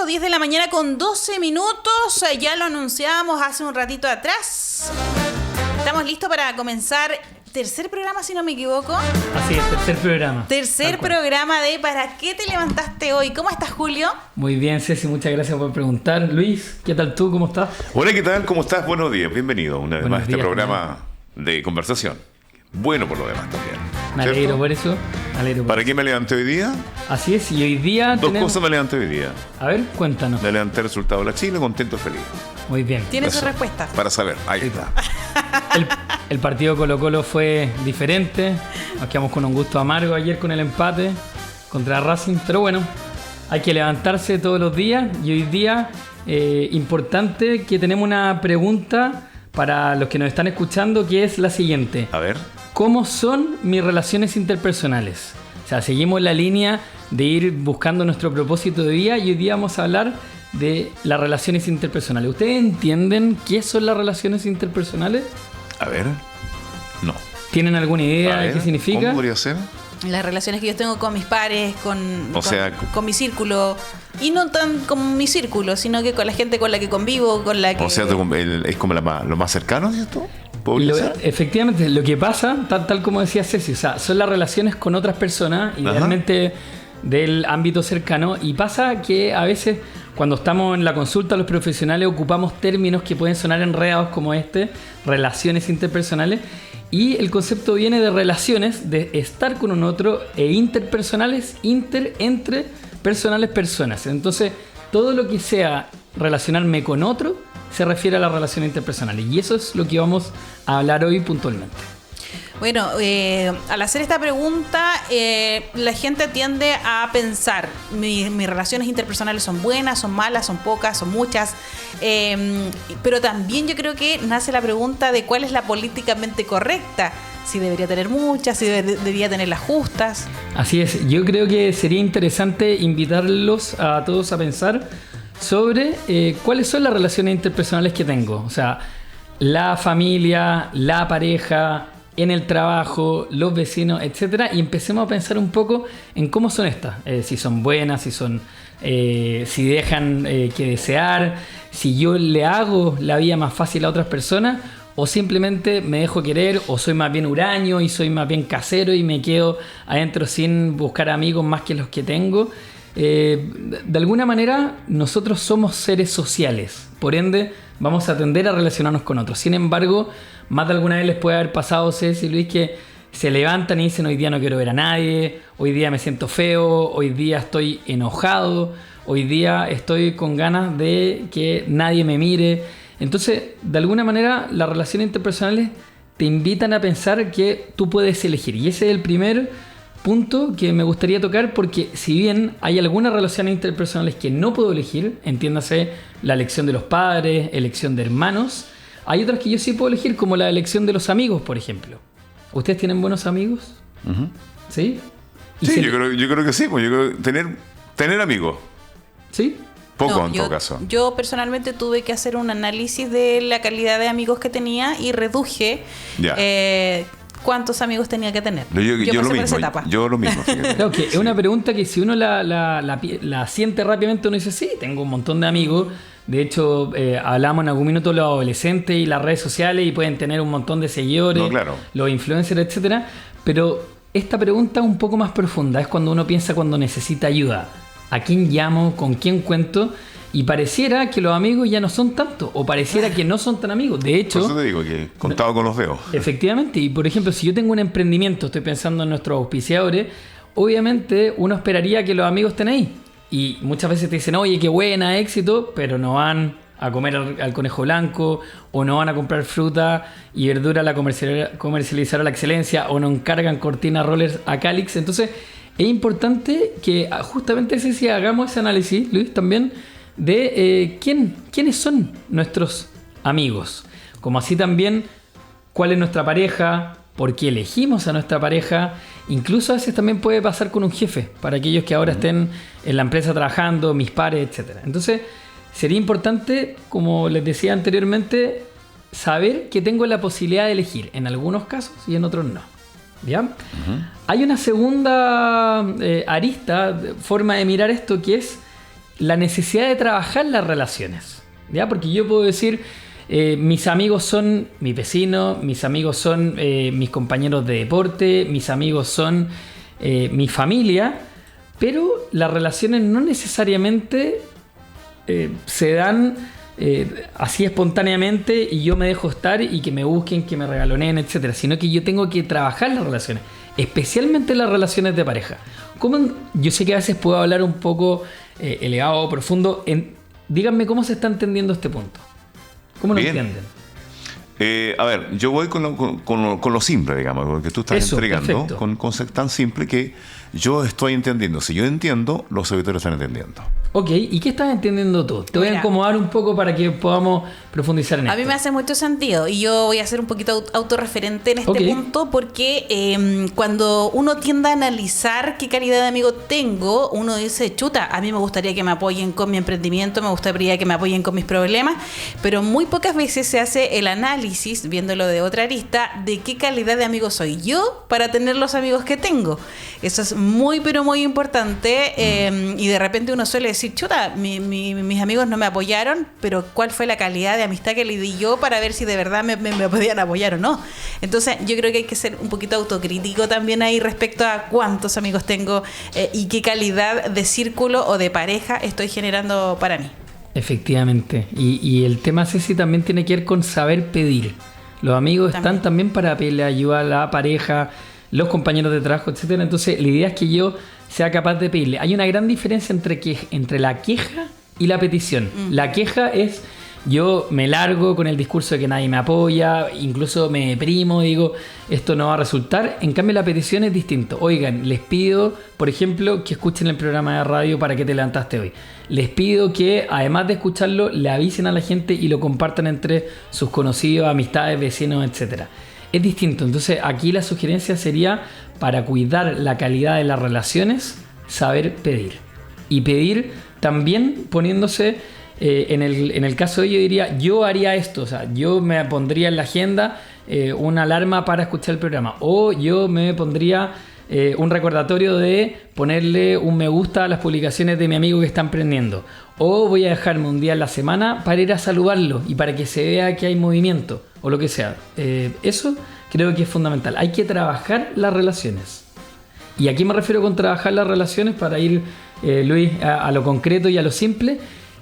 eso, 10 de la mañana con 12 minutos. Ya lo anunciábamos hace un ratito atrás. Estamos listos para comenzar tercer programa, si no me equivoco. Así es, tercer programa. Tercer programa de ¿Para qué te levantaste hoy? ¿Cómo estás, Julio? Muy bien, Ceci, muchas gracias por preguntar. Luis, ¿qué tal tú? ¿Cómo estás? Hola, ¿qué tal? ¿Cómo estás? Buenos días, bienvenido una vez Buenos más a este días, programa de conversación. Bueno por lo demás también. Me alegro por eso. ¿Para qué me levanté hoy día? Así es, y hoy día Dos cosas me levanté hoy día. A ver, cuéntanos. Me levanté el resultado de la Chile, contento y feliz. Muy bien. ¿Tienes su respuesta? Para saber, ahí está. El partido Colo-Colo fue diferente. Nos quedamos con un gusto amargo ayer con el empate contra Racing. Pero bueno, hay que levantarse todos los días. Y hoy día, importante que tenemos una pregunta para los que nos están escuchando, que es la siguiente. A ver. ¿Cómo son mis relaciones interpersonales? O sea, seguimos la línea de ir buscando nuestro propósito de vida y hoy día vamos a hablar de las relaciones interpersonales. ¿Ustedes entienden qué son las relaciones interpersonales? A ver. No. ¿Tienen alguna idea de qué significa? ¿Cómo podría ser? Las relaciones que yo tengo con mis pares, con mi círculo. Y no tan con mi círculo, sino que con la gente con la que convivo, con la que... O sea, es como lo más cercano, ¿cierto? Efectivamente, lo que pasa, tal como decía Ceci, o sea, son las relaciones con otras personas, idealmente del ámbito cercano, y pasa que a veces cuando estamos en la consulta los profesionales ocupamos términos que pueden sonar enredados como relaciones interpersonales, y el concepto viene de relaciones, de estar con un otro, e interpersonales, entre personales, personas. Entonces, todo lo que sea relacionarme con otro se refiere a las relaciones interpersonales, y eso es lo que vamos a hablar hoy puntualmente. Bueno, al hacer esta pregunta, la gente tiende a pensar, mis relaciones interpersonales son buenas, son malas, son pocas, son muchas, pero también yo creo que nace la pregunta de cuál es la políticamente correcta, si debería tener muchas, si debería tener las justas. Así es, yo creo que sería interesante invitarlos a todos a pensar sobre cuáles son las relaciones interpersonales que tengo. O sea, la familia, la pareja, en el trabajo, los vecinos, etcétera, y empecemos a pensar un poco en cómo son estas, si son buenas, si dejan que desear, si yo le hago la vida más fácil a otras personas o simplemente me dejo querer, o soy más bien huraño y soy más bien casero y me quedo adentro sin buscar amigos más que los que tengo. De alguna manera nosotros somos seres sociales, por ende vamos a tender a relacionarnos con otros. Sin embargo, más de alguna vez les puede haber pasado, Ceci y Luis, que se levantan y dicen: hoy día no quiero ver a nadie, hoy día me siento feo, hoy día estoy enojado, hoy día estoy con ganas de que nadie me mire. Entonces, de alguna manera, las relaciones interpersonales te invitan a pensar que tú puedes elegir, y ese es el primer punto que me gustaría tocar, porque si bien hay algunas relaciones interpersonales que no puedo elegir, entiéndase la elección de los padres, elección de hermanos, hay otras que yo sí puedo elegir, como la elección de los amigos, por ejemplo. ¿Ustedes tienen buenos amigos? Uh-huh. ¿Sí? Sí, yo creo que sí, pues yo creo tener amigos. ¿Sí? Poco en todo caso. Yo personalmente tuve que hacer un análisis de la calidad de amigos que tenía y reduje cuántos amigos tenía que tener. Yo lo mismo. Claro, que es una pregunta que si uno la siente rápidamente, uno dice: sí, tengo un montón de amigos. De hecho, hablamos en algún minuto de los adolescentes y las redes sociales, y pueden tener un montón de seguidores, los influencers, etcétera. Pero esta pregunta es un poco más profunda. Es cuando uno piensa cuando necesita ayuda. ¿A quién llamo? ¿Con quién cuento? Y pareciera que los amigos ya no son tanto, o pareciera que no son tan amigos. De hecho, por eso te digo que contado con los dedos. Efectivamente. Y por ejemplo, si yo tengo un emprendimiento, estoy pensando en nuestros auspiciadores, obviamente uno esperaría que los amigos estén ahí. Y muchas veces te dicen: oye, qué buena, éxito, pero no van a comer al conejo blanco, o no van a comprar fruta y verdura a la comercializar a la excelencia, o no encargan cortinas rollers a Calix. Entonces, es importante que justamente hagamos ese análisis, Luis, también, de quiénes son nuestros amigos, como así también cuál es nuestra pareja, por qué elegimos a nuestra pareja. Incluso a veces también puede pasar con un jefe, para aquellos que ahora estén en la empresa trabajando, mis pares, etc. Entonces sería importante, como les decía anteriormente, saber que tengo la posibilidad de elegir en algunos casos y en otros no. ¿Ya? Hay una segunda arista, forma de mirar esto, que es la necesidad de trabajar las relaciones, ¿ya? Porque yo puedo decir, mis amigos son mis vecinos, mis amigos son mis compañeros de deporte, mis amigos son mi familia, pero las relaciones no necesariamente se dan así espontáneamente y yo me dejo estar y que me busquen, que me regaloneen, etcétera, sino que yo tengo que trabajar las relaciones, especialmente las relaciones de pareja. Yo sé que a veces puedo hablar un poco elevado o profundo. Díganme cómo se está entendiendo este punto. ¿Cómo lo entienden? A ver, yo voy con lo simple, digamos, porque tú estás entregando con ser tan simple que yo estoy entendiendo. Si yo entiendo, los auditores están entendiendo. Ok, ¿y qué estás entendiendo tú? Te voy a acomodar un poco para que podamos profundizar en esto. A mí me hace mucho sentido y yo voy a ser un poquito autorreferente en este punto porque cuando uno tiende a analizar qué calidad de amigo tengo, uno dice, chuta, a mí me gustaría que me apoyen con mi emprendimiento, me gustaría que me apoyen con mis problemas, pero muy pocas veces se hace el análisis, viéndolo de otra arista, de qué calidad de amigo soy yo para tener los amigos que tengo. Eso es muy, pero muy importante y de repente uno suele decir, chuta, mis amigos no me apoyaron, pero ¿cuál fue la calidad de amistad que le di yo para ver si de verdad me podían apoyar o no? Entonces yo creo que hay que ser un poquito autocrítico también ahí respecto a cuántos amigos tengo y qué calidad de círculo o de pareja estoy generando para mí. Efectivamente, y el tema, Ceci, también tiene que ver con saber pedir. Los amigos están también para pedirle ayuda a la pareja, los compañeros de trabajo, etcétera. Entonces la idea es que yo sea capaz de pedirle. Hay una gran diferencia entre la queja y la petición. La queja es, yo me largo con el discurso de que nadie me apoya, incluso me deprimo, digo, esto no va a resultar. En cambio la petición es distinto. Oigan, les pido, por ejemplo, que escuchen el programa de radio Para qué te levantaste hoy. Les pido que, además de escucharlo, le avisen a la gente y lo compartan entre sus conocidos, amistades, vecinos, etcétera. Es distinto. Entonces aquí la sugerencia sería, para cuidar la calidad de las relaciones, saber pedir. Y pedir también poniéndose, en el caso de ello diría, yo haría esto, o sea, yo me pondría en la agenda una alarma para escuchar el programa, o yo me pondría un recordatorio de ponerle un me gusta a las publicaciones de mi amigo que está emprendiendo, o voy a dejarme un día en la semana para ir a saludarlo y para que se vea que hay movimiento o lo que sea. Eso creo que es fundamental. Hay que trabajar las relaciones. Y aquí me refiero con trabajar las relaciones, para ir, Luis, a lo concreto y a lo simple.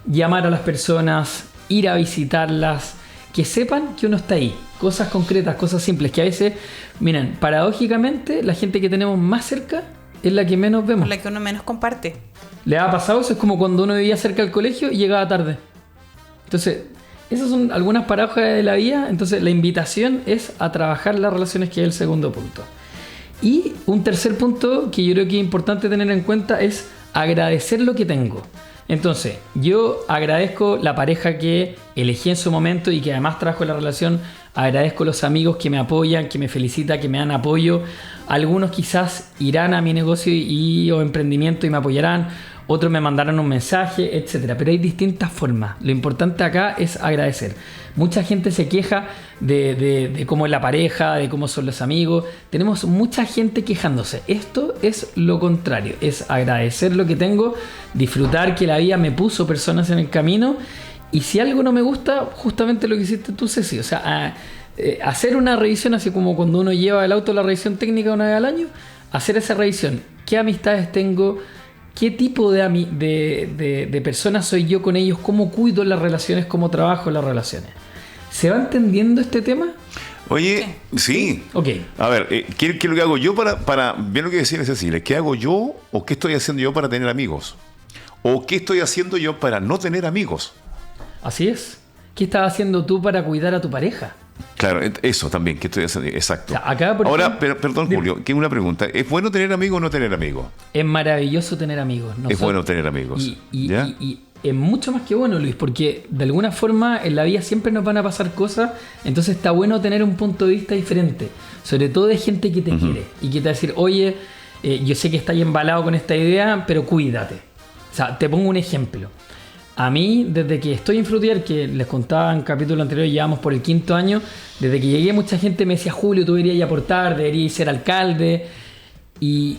Llamar a las personas, ir a visitarlas, que sepan que uno está ahí. Cosas concretas, cosas simples, que a veces, miren, paradójicamente, la gente que tenemos más cerca es la que menos vemos. La que uno menos comparte. ¿Le ha pasado eso? Es como cuando uno vivía cerca del colegio y llegaba tarde. Entonces, esas son algunas paradojas de la vida. Entonces, la invitación es a trabajar las relaciones, que es el segundo punto. Y un tercer punto que yo creo que es importante tener en cuenta es agradecer lo que tengo. Entonces, yo agradezco la pareja que elegí en su momento y que además trajo la relación. Agradezco los amigos que me apoyan, que me felicitan, que me dan apoyo. Algunos quizás irán a mi negocio o emprendimiento y me apoyarán. Otros me mandarán un mensaje, etcétera. Pero hay distintas formas. Lo importante acá es agradecer. Mucha gente se queja de cómo es la pareja, de cómo son los amigos. Tenemos mucha gente quejándose. Esto es lo contrario. Es agradecer lo que tengo, disfrutar que la vida me puso personas en el camino. Y si algo no me gusta, justamente lo que hiciste tú, Ceci. O sea, hacer una revisión, así como cuando uno lleva el auto a la revisión técnica una vez al año. Hacer esa revisión. ¿Qué amistades tengo? ¿Qué tipo de personas soy yo con ellos? ¿Cómo cuido las relaciones? ¿Cómo trabajo las relaciones? ¿Se va entendiendo este tema? Oye, sí. Ok. A ver, ¿qué es lo que hago yo para bien lo que decía Cecilia? ¿Qué hago yo o qué estoy haciendo yo para tener amigos? ¿O qué estoy haciendo yo para no tener amigos? Así es. ¿Qué estás haciendo tú para cuidar a tu pareja? Claro, eso también, ¿qué estoy haciendo? Exacto. Acá, ahora, perdón, Julio, que una pregunta. ¿Es bueno tener amigos o no tener amigos? Es maravilloso tener amigos. Es bueno tener amigos. Y es mucho más que bueno, Luis, porque de alguna forma en la vida siempre nos van a pasar cosas, entonces está bueno tener un punto de vista diferente, sobre todo de gente que te quiere y que te va a decir, oye, yo sé que estás embalado con esta idea, pero cuídate. O sea, te pongo un ejemplo. A mí, desde que estoy en Frutier, que les contaba en capítulo anterior, llevamos por el 5º año, desde que llegué mucha gente me decía, Julio, tú deberías aportar, deberías ser alcalde. Y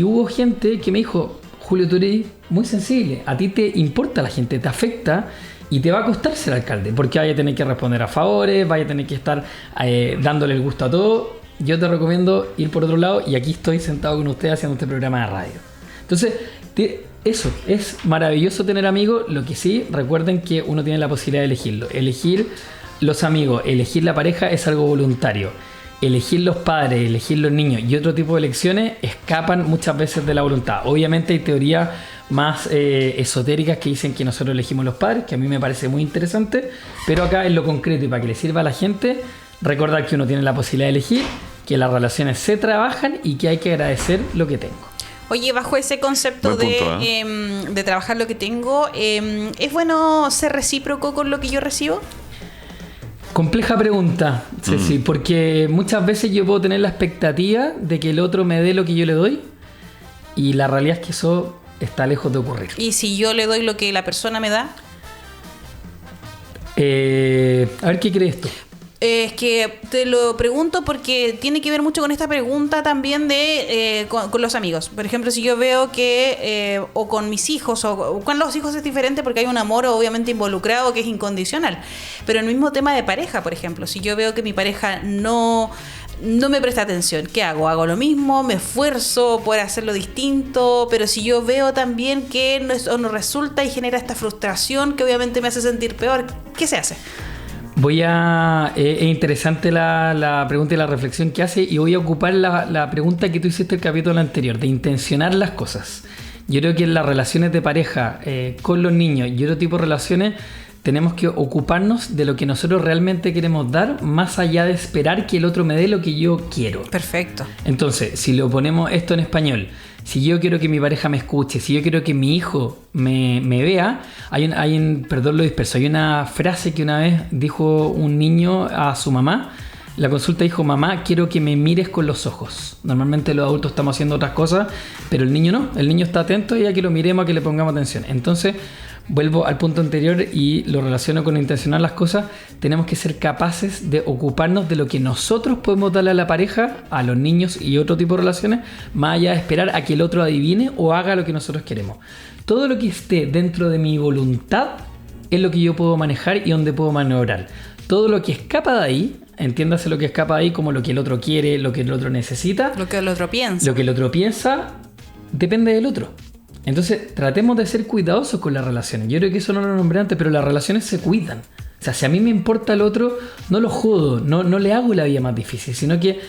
hubo gente que me dijo, Julio, tú eres muy sensible, a ti te importa la gente, te afecta y te va a costar ser alcalde, porque vaya a tener que responder a favores, vaya a tener que estar dándole el gusto a todo. Yo te recomiendo ir por otro lado y aquí estoy sentado con ustedes haciendo este programa de radio. Entonces, eso, es maravilloso tener amigos. Lo que sí, recuerden que uno tiene la posibilidad de elegirlo. Elegir los amigos, elegir la pareja es algo voluntario. Elegir los padres, elegir los niños y otro tipo de elecciones escapan muchas veces de la voluntad. Obviamente hay teorías más esotéricas que dicen que nosotros elegimos los padres, que a mí me parece muy interesante, pero acá en lo concreto y para que le sirva a la gente, recordar que uno tiene la posibilidad de elegir, que las relaciones se trabajan y que hay que agradecer lo que tengo. Oye, bajo ese concepto de trabajar lo que tengo, ¿es bueno ser recíproco con lo que yo recibo? Compleja pregunta, Ceci, porque muchas veces yo puedo tener la expectativa de que el otro me dé lo que yo le doy y la realidad es que eso está lejos de ocurrir. ¿Y si yo le doy lo que la persona me da? A ver, ¿qué crees tú? Es que te lo pregunto porque tiene que ver mucho con esta pregunta también de con los amigos. Por ejemplo, si yo veo que o con mis hijos o con los hijos es diferente porque hay un amor obviamente involucrado que es incondicional. Pero el mismo tema de pareja, por ejemplo, si yo veo que mi pareja no me presta atención, ¿qué hago? Hago lo mismo, me esfuerzo por hacerlo distinto, pero si yo veo también que no resulta y genera esta frustración que obviamente me hace sentir peor, ¿qué se hace? Es interesante la pregunta y la reflexión que hace y voy a ocupar la pregunta que tú hiciste el capítulo anterior, de intencionar las cosas. Yo creo que en las relaciones de pareja con los niños y otro tipo de relaciones tenemos que ocuparnos de lo que nosotros realmente queremos dar, más allá de esperar que el otro me dé lo que yo quiero. Perfecto. Entonces, si lo ponemos esto en español, si yo quiero que mi pareja me escuche, si yo quiero que mi hijo me vea, perdón lo disperso, hay una frase que una vez dijo un niño a su mamá. La consulta dijo: mamá, quiero que me mires con los ojos. Normalmente los adultos estamos haciendo otras cosas, pero el niño no. El niño está atento y a que lo miremos, a que le pongamos atención. Entonces, vuelvo al punto anterior y lo relaciono con intencionar las cosas. Tenemos que ser capaces de ocuparnos de lo que nosotros podemos darle a la pareja, a los niños y otro tipo de relaciones, más allá de esperar a que el otro adivine o haga lo que nosotros queremos. Todo lo que esté dentro de mi voluntad es lo que yo puedo manejar y donde puedo maniobrar. Todo lo que escapa de ahí, entiéndase lo que escapa de ahí como lo que el otro quiere, lo que el otro necesita. Lo que el otro piensa. Lo que el otro piensa depende del otro. Entonces, tratemos de ser cuidadosos con las relaciones. Yo creo que eso no lo nombré antes, pero las relaciones se cuidan. O sea, si a mí me importa el otro, no lo jodo, no le hago la vida más difícil, sino que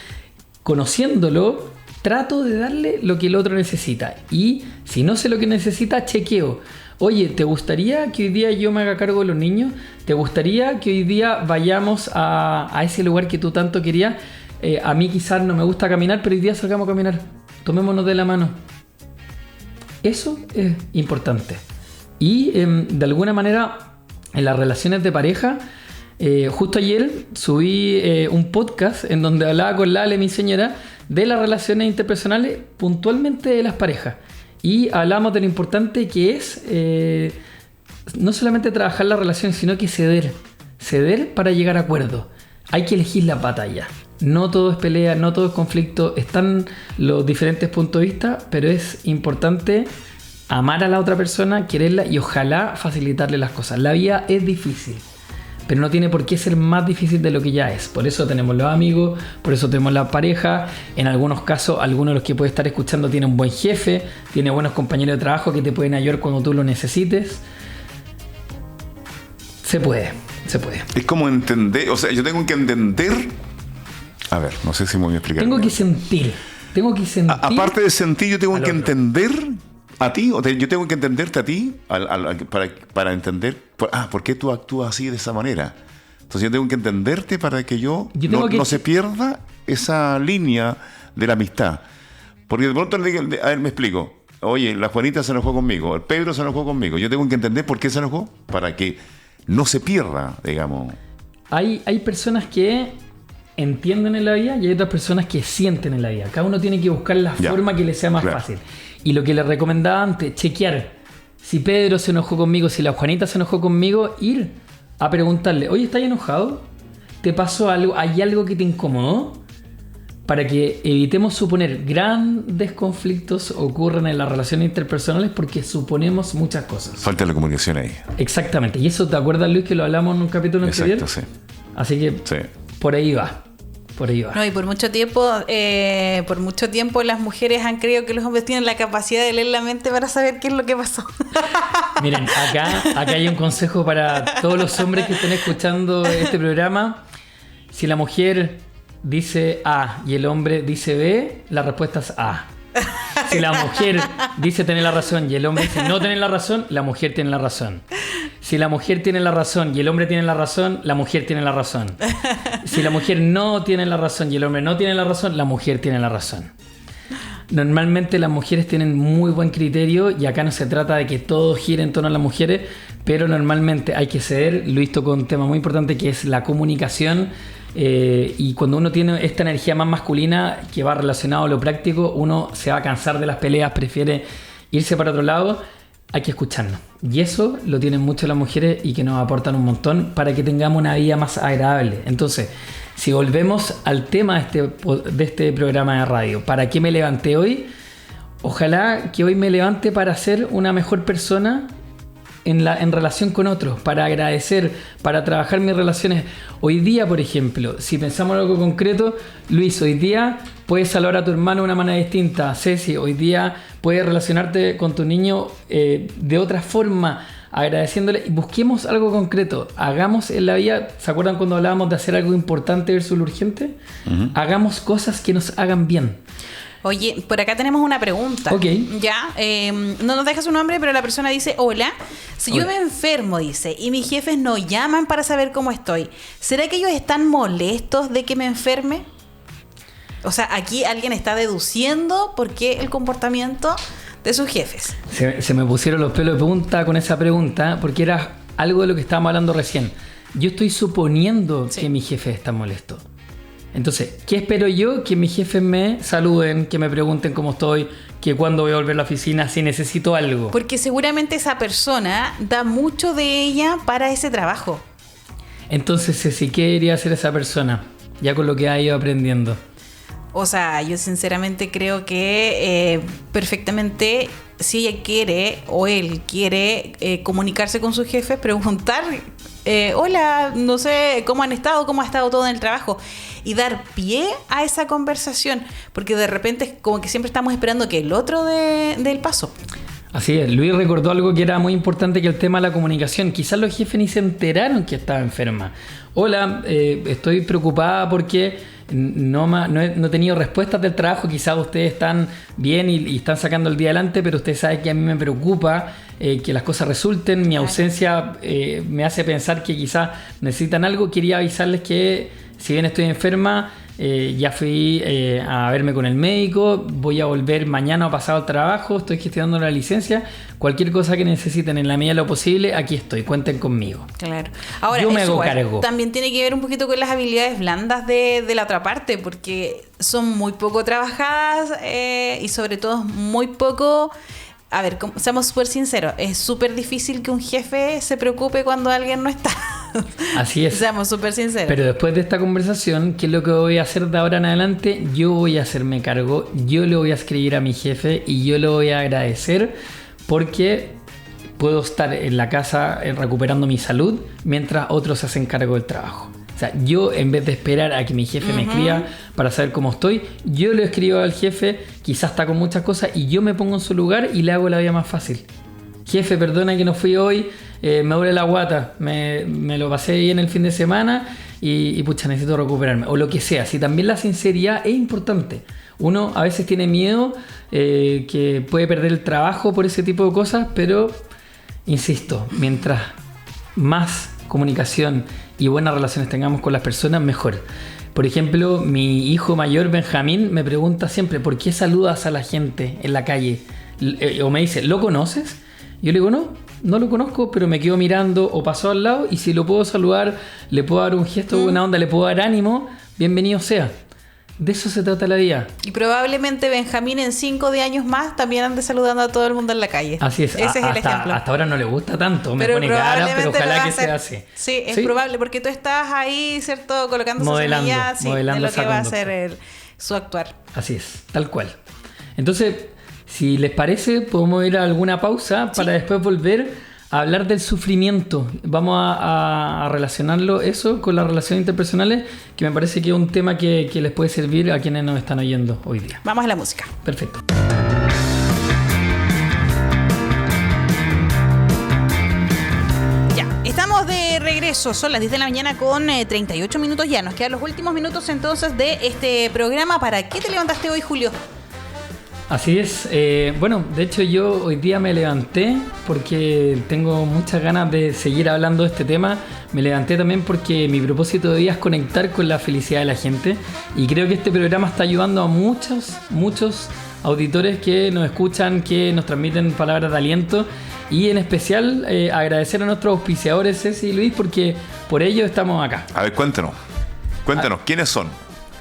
conociéndolo, trato de darle lo que el otro necesita. Y si no sé lo que necesita, chequeo. Oye, ¿te gustaría que hoy día yo me haga cargo de los niños? ¿Te gustaría que hoy día vayamos a ese lugar que tú tanto querías? A mí quizás no me gusta caminar, pero hoy día salgamos a caminar. Tomémonos de la mano. Eso es importante. Y de alguna manera, en las relaciones de pareja, justo ayer subí un podcast en donde hablaba con Lale, mi señora, de las relaciones interpersonales, puntualmente de las parejas. Y hablamos de lo importante que es no solamente trabajar las relaciones, sino que ceder para llegar a acuerdos. Hay que elegir la batalla. No todo es pelea, no todo es conflicto. Están los diferentes puntos de vista, pero es importante amar a la otra persona, quererla y ojalá facilitarle las cosas. La vida es difícil, pero no tiene por qué ser más difícil de lo que ya es. Por eso tenemos los amigos, por eso tenemos la pareja. En algunos casos, alguno de los que puede estar escuchando tiene un buen jefe, tiene buenos compañeros de trabajo que te pueden ayudar cuando tú lo necesites. Se puede. Es como entender, o sea, yo tengo que entender. A ver, no sé si me voy a explicar. Tengo que sentir. Aparte de sentir, yo tengo que entender a ti, yo tengo que entenderte a ti para entender por qué tú actúas así de esa manera. Entonces yo tengo que entenderte para que no se pierda esa línea de la amistad. Porque de pronto, a ver, me explico. Oye, la Juanita se enojó conmigo, el Pedro se enojó conmigo. Yo tengo que entender por qué se enojó para que no se pierda, digamos. Hay personas que entienden en la vida y hay otras personas que sienten en la vida. Cada uno tiene que buscar la forma que le sea más fácil. Y lo que le recomendaba antes, chequear. Si Pedro se enojó conmigo, si la Juanita se enojó conmigo, ir a preguntarle: oye, ¿estás enojado? ¿Te pasó algo? ¿Hay algo que te incomodó? para que evitemos suponer grandes conflictos ocurren en las relaciones interpersonales porque suponemos muchas cosas. Falta la comunicación ahí. Exactamente. Y eso, ¿te acuerdas, Luis, que lo hablamos en un capítulo anterior? Exacto, sí. Así que por ahí va. Por ahí va. No, y por mucho tiempo las mujeres han creído que los hombres tienen la capacidad de leer la mente para saber qué es lo que pasó. Miren, acá hay un consejo para todos los hombres que estén escuchando este programa. Si la mujer dice A y el hombre dice B, la respuesta es A. Si la mujer dice tener la razón y el hombre dice no tener la razón, la mujer tiene la razón. Si la mujer tiene la razón y el hombre tiene la razón, la mujer tiene la razón. Si la mujer no tiene la razón y el hombre no tiene la razón, la mujer tiene la razón. Normalmente las mujeres tienen muy buen criterio y acá no se trata de que todo gire en torno a las mujeres, pero normalmente hay que ceder. Luis tocó un tema muy importante que es la comunicación. Y cuando uno tiene esta energía más masculina que va relacionado a lo práctico, uno se va a cansar de las peleas, prefiere irse para otro lado. Hay que escucharnos, y eso lo tienen mucho las mujeres y que nos aportan un montón para que tengamos una vida más agradable. Entonces, si volvemos al tema de este programa de radio, ¿para qué me levanté hoy? Ojalá que hoy me levante para ser una mejor persona en relación con otros, para agradecer, para trabajar mis relaciones. Hoy día, por ejemplo, si pensamos en algo concreto, Luis, hoy día puedes saludar a tu hermano de una manera distinta. Ceci, hoy día puedes relacionarte con tu niño de otra forma, agradeciéndole. Busquemos algo concreto, hagamos en la vida. ¿Se acuerdan cuando hablábamos de hacer algo importante versus lo urgente? Uh-huh. Hagamos cosas que nos hagan bien. Oye, por acá tenemos una pregunta. Ok. Ya, no nos deja su nombre, pero la persona dice: hola, si yo me enfermo, dice, y mis jefes no llaman para saber cómo estoy, ¿será que ellos están molestos de que me enferme? O sea, aquí alguien está deduciendo por qué el comportamiento de sus jefes. Se me pusieron los pelos de punta con esa pregunta, porque era algo de lo que estábamos hablando recién. Yo estoy suponiendo que mi jefe está molesto. Entonces, ¿qué espero yo? Que mis jefes me saluden, que me pregunten cómo estoy, que cuándo voy a volver a la oficina, si necesito algo. Porque seguramente esa persona da mucho de ella para ese trabajo. Entonces, Ceci, ¿qué debería hacer esa persona? Ya con lo que ha ido aprendiendo. O sea, yo sinceramente creo que perfectamente, si ella quiere o él quiere comunicarse con sus jefes, preguntar, hola, no sé, ¿cómo han estado? ¿Cómo ha estado todo en el trabajo? Y dar pie a esa conversación, porque de repente es como que siempre estamos esperando que el otro dé el paso. Así es, Luis recordó algo que era muy importante, que el tema de la comunicación. Quizás los jefes ni se enteraron que estaba enferma. Hola, estoy preocupada porque no he tenido respuestas del trabajo. Quizás ustedes están bien y están sacando el día adelante, pero usted sabe que a mí me preocupa que las cosas resulten. Mi ausencia me hace pensar que quizás necesitan algo. Quería avisarles que si bien estoy enferma, ya fui a verme con el médico, voy a volver mañana o pasado al trabajo, estoy gestionando la licencia. Cualquier cosa que necesiten en la medida de lo posible, aquí estoy, cuenten conmigo. Claro. Ahora, yo me hago cargo. También tiene que ver un poquito con las habilidades blandas de la otra parte, porque son muy poco trabajadas y sobre todo muy poco... A ver, seamos súper sinceros, es súper difícil que un jefe se preocupe cuando alguien no está. Así es. Seamos súper sinceros. Pero después de esta conversación, ¿qué es lo que voy a hacer de ahora en adelante? Yo voy a hacerme cargo, yo le voy a escribir a mi jefe y yo le voy a agradecer porque puedo estar en la casa recuperando mi salud mientras otros se hacen cargo del trabajo. O sea, yo en vez de esperar a que mi jefe me escriba para saber cómo estoy, yo le escribo al jefe, quizás está con muchas cosas, y yo me pongo en su lugar y le hago la vida más fácil. Jefe, perdona que no fui hoy, me duele la guata, me lo pasé bien el fin de semana y pucha, necesito recuperarme. O lo que sea. Si también la sinceridad es importante. Uno a veces tiene miedo que puede perder el trabajo por ese tipo de cosas, pero insisto, mientras más comunicación y buenas relaciones tengamos con las personas, mejor. Por ejemplo, mi hijo mayor, Benjamín, me pregunta siempre: ¿por qué saludas a la gente en la calle? O me dice: ¿lo conoces? Yo le digo: no lo conozco, pero me quedo mirando o paso al lado, y si lo puedo saludar, le puedo dar un gesto de buena onda, le puedo dar ánimo, bienvenido sea. De eso se trata la vida. Y probablemente Benjamín en 5 años más también ande saludando a todo el mundo en la calle. Así es. Ese es el ejemplo. Hasta ahora no le gusta tanto, me pone cara, pero ojalá que sea así. Sí, es probable, porque tú estás ahí, ¿cierto? Colocando su semilla de lo que va a hacer su actuar. Así es, tal cual. Entonces, si les parece, podemos ir a alguna pausa para después volver a hablar del sufrimiento. Vamos a relacionarlo eso con las relaciones interpersonales, que me parece que es un tema que les puede servir a quienes nos están oyendo hoy día. Vamos a la música. Perfecto. Estamos de regreso, son las 10 de la mañana con 38 minutos ya. Nos quedan los últimos minutos entonces de este programa. ¿Para qué te levantaste hoy, Julio? Así es. Bueno, de hecho yo hoy día me levanté porque tengo muchas ganas de seguir hablando de este tema. Me levanté también porque mi propósito de día es conectar con la felicidad de la gente. Y creo que este programa está ayudando a muchos auditores que nos escuchan, que nos transmiten palabras de aliento. Y en especial agradecer a nuestros auspiciadores, Ceci y Luis, porque por ello estamos acá. A ver, cuéntanos, ¿quiénes son?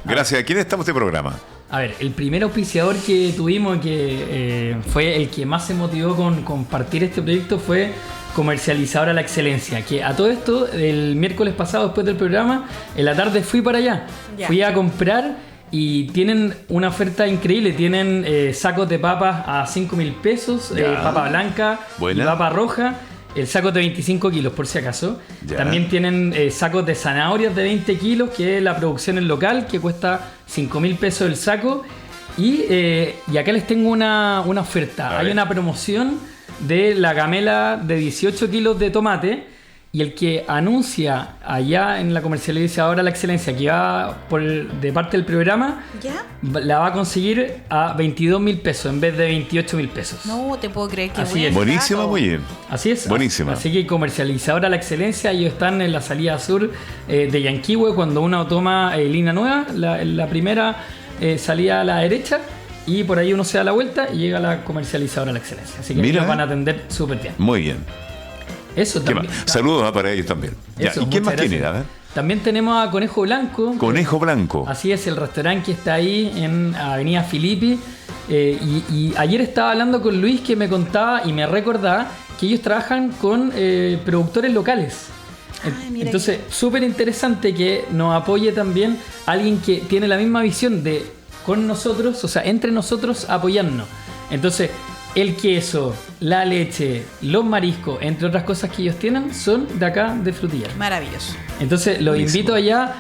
Gracias a quién estamos este programa. A ver, el primer auspiciador que tuvimos, que fue el que más se motivó con compartir este proyecto, fue Comercializadora La Excelencia. Que a todo esto, el miércoles pasado, después del programa, en la tarde fui para allá. Ya. Fui a comprar y tienen una oferta increíble. Tienen sacos de papas a 5.000 pesos, papa blanca y papa roja. El saco de 25 kilos, por si acaso. Ya. También tienen sacos de zanahorias de 20 kilos, que la producción es local, que cuesta 5.000 pesos el saco. Y acá les tengo una oferta. Hay una promoción de la gamela de 18 kilos de tomate. Y el que anuncia allá en la Comercializadora La Excelencia, que va de parte del programa, ¿ya? La va a conseguir a 22.000 pesos en vez de 28.000 pesos. No te puedo creer que así es. Buenísima, muy bien. Así es. Buenísima. Así que Comercializadora La Excelencia, ellos están en la salida sur de Yanquihue, cuando uno toma línea nueva, la primera salida a la derecha, y por ahí uno se da la vuelta y llega a la Comercializadora La Excelencia. Así que ellos van a atender súper bien. Muy bien. Eso también. Saludos para ellos también. Eso, ¿y quién más gracias. tiene? A ver. También tenemos a Conejo Blanco. Conejo Blanco. Así es, el restaurante que está ahí en Avenida Filippi. Y ayer estaba hablando con Luis, que me contaba y me recordaba que ellos trabajan con productores locales. Entonces, súper interesante que nos apoye también alguien que tiene la misma visión de con nosotros, o sea, entre nosotros apoyarnos. Entonces, el queso, la leche, los mariscos, entre otras cosas que ellos tienen, son de acá de Frutillar. Maravilloso. Entonces los invito allá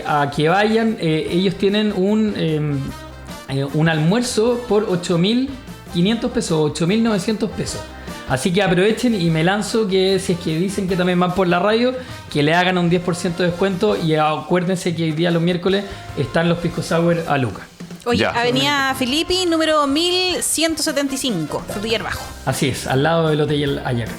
a que vayan. Ellos tienen un almuerzo por 8.500 pesos, 8.900 pesos. Así que aprovechen y me lanzo que si es que dicen que también van por la radio, que le hagan un 10% de descuento. Y acuérdense que hoy día los miércoles están los pisco sour a Luca. Oye, ya. Avenida Filippi, número 1175, Frutillar Bajo. Así es, al lado del Hotel Ayacara.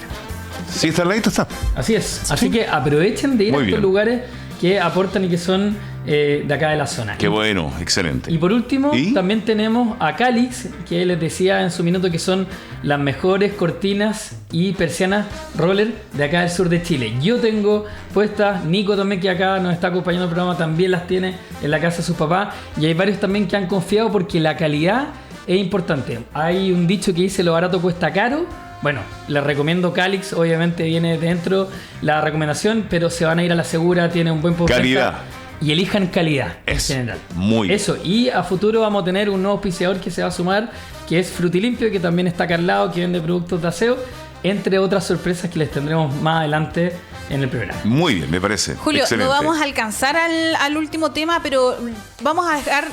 Sí, está al ladito, está. Así es. Así que aprovechen de ir a estos lugares que aportan y que son de acá de la zona. Qué bueno, excelente. Y por último, también tenemos a Calix, que les decía en su minuto que son las mejores cortinas y persianas roller de acá del sur de Chile. Yo tengo puestas, Nico también, que acá nos está acompañando el programa, también las tiene en la casa de sus papás. Y hay varios también que han confiado porque la calidad es importante. Hay un dicho que dice: lo barato cuesta caro. Bueno, les recomiendo Calix, obviamente viene dentro la recomendación, pero se van a ir a la segura, tiene un buen postventa. Calidad. Y elijan calidad en general. Muy eso. Y a futuro vamos a tener un nuevo auspiciador que se va a sumar, que es Frutilimpio, que también está acá al lado, que vende productos de aseo, entre otras sorpresas que les tendremos más adelante en el programa. Muy bien, me parece. Julio, excelente. No vamos a alcanzar al último tema, pero vamos a dejar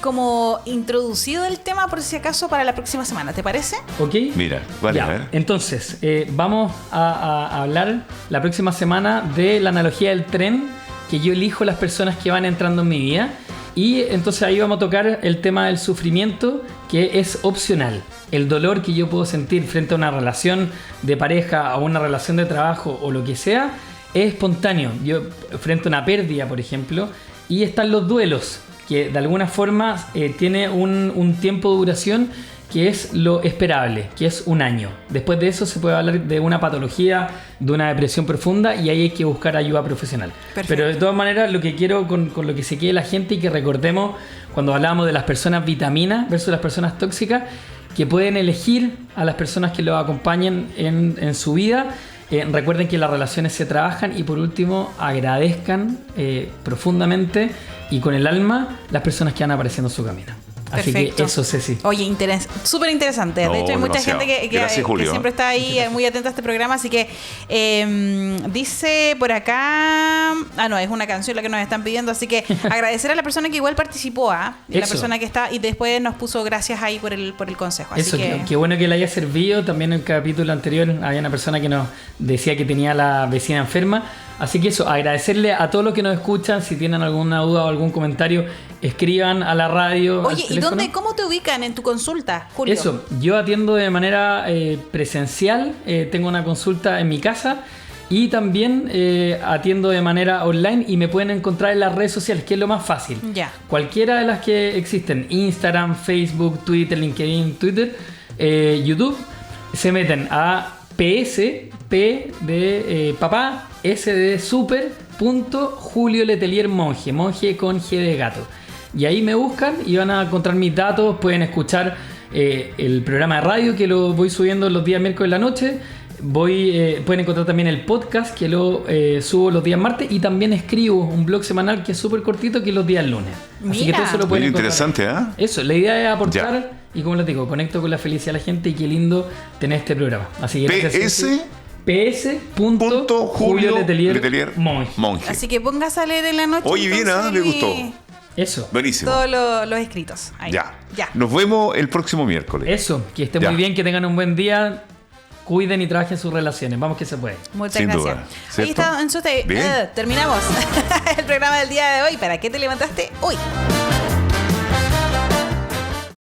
como introducido el tema por si acaso para la próxima semana, ¿te parece? Ok. Mira, vale, ya. A ver. Entonces, vamos a hablar la próxima semana de la analogía del tren, que yo elijo las personas que van entrando en mi vida. Y entonces ahí vamos a tocar el tema del sufrimiento, que es opcional. El dolor que yo puedo sentir frente a una relación de pareja, a una relación de trabajo o lo que sea, es espontáneo. Yo frente a una pérdida, por ejemplo, y están los duelos, que de alguna forma tiene un tiempo de duración que es lo esperable, que es 1 año. Después de eso se puede hablar de una patología, de una depresión profunda, y ahí hay que buscar ayuda profesional. Perfecto. Pero de todas maneras, lo que quiero con lo que se quede la gente, y que recordemos cuando hablábamos de las personas vitaminas versus las personas tóxicas, que pueden elegir a las personas que los acompañen en su vida. Recuerden que las relaciones se trabajan, y por último agradezcan profundamente y con el alma las personas que van apareciendo en su camino. Así Perfecto. que eso, Ceci. Oye, súper interesante. No, de hecho, hay mucha demasiado. gente Gracias, que Julio. siempre está ahí muy atenta a este programa. Así que dice por acá. No, es una canción la que nos están pidiendo. Así que agradecer a la persona que igual participó, y la Eso. persona que está y después nos puso gracias ahí por el consejo. Así Eso, que qué bueno que le haya servido. También en el capítulo anterior había una persona que nos decía que tenía la vecina enferma. Así que eso, agradecerle a todos los que nos escuchan. Si tienen alguna duda o algún comentario, escriban a la radio. Oye, al teléfono. cómo te ubican en tu consulta, Julio? Eso, yo atiendo de manera presencial. Tengo una consulta en mi casa. Y también atiendo de manera online y me pueden encontrar en las redes sociales, que es lo más fácil. Ya. Cualquiera de las que existen, Instagram, Facebook, Twitter, LinkedIn, Twitter, YouTube, se meten a PS, P de papá, S de super, punto, Julio Letelier Monje, monje con G de gato. Y ahí me buscan y van a encontrar mis datos, pueden escuchar el programa de radio que lo voy subiendo los días miércoles en la noche. Pueden encontrar también el podcast que lo subo los días martes y también escribo un blog semanal que es súper cortito que es los días lunes. Así que Mira. todo eso lo pueden Muy encontrar. interesante, Eso, la idea es aportar Ya. y como les digo, conecto con la felicidad de la gente y qué lindo tener este programa. Así que gracias, Punto Julio Letelier Monje. Monje. Así que póngase a leer en la noche. Oye, bien, entonces, me gustó. Eso, Buenísimo. Todos los escritos. Ahí. Ya. Ya. Nos vemos el próximo miércoles. eso, que esté Ya. muy bien, que tengan un buen día, cuiden y trabajen sus relaciones. Vamos que se puede. Muchas Sin gracias. duda, Ahí ¿cierto? está, entonces, Bien. terminamos el programa del día de hoy. ¿Para qué te levantaste hoy?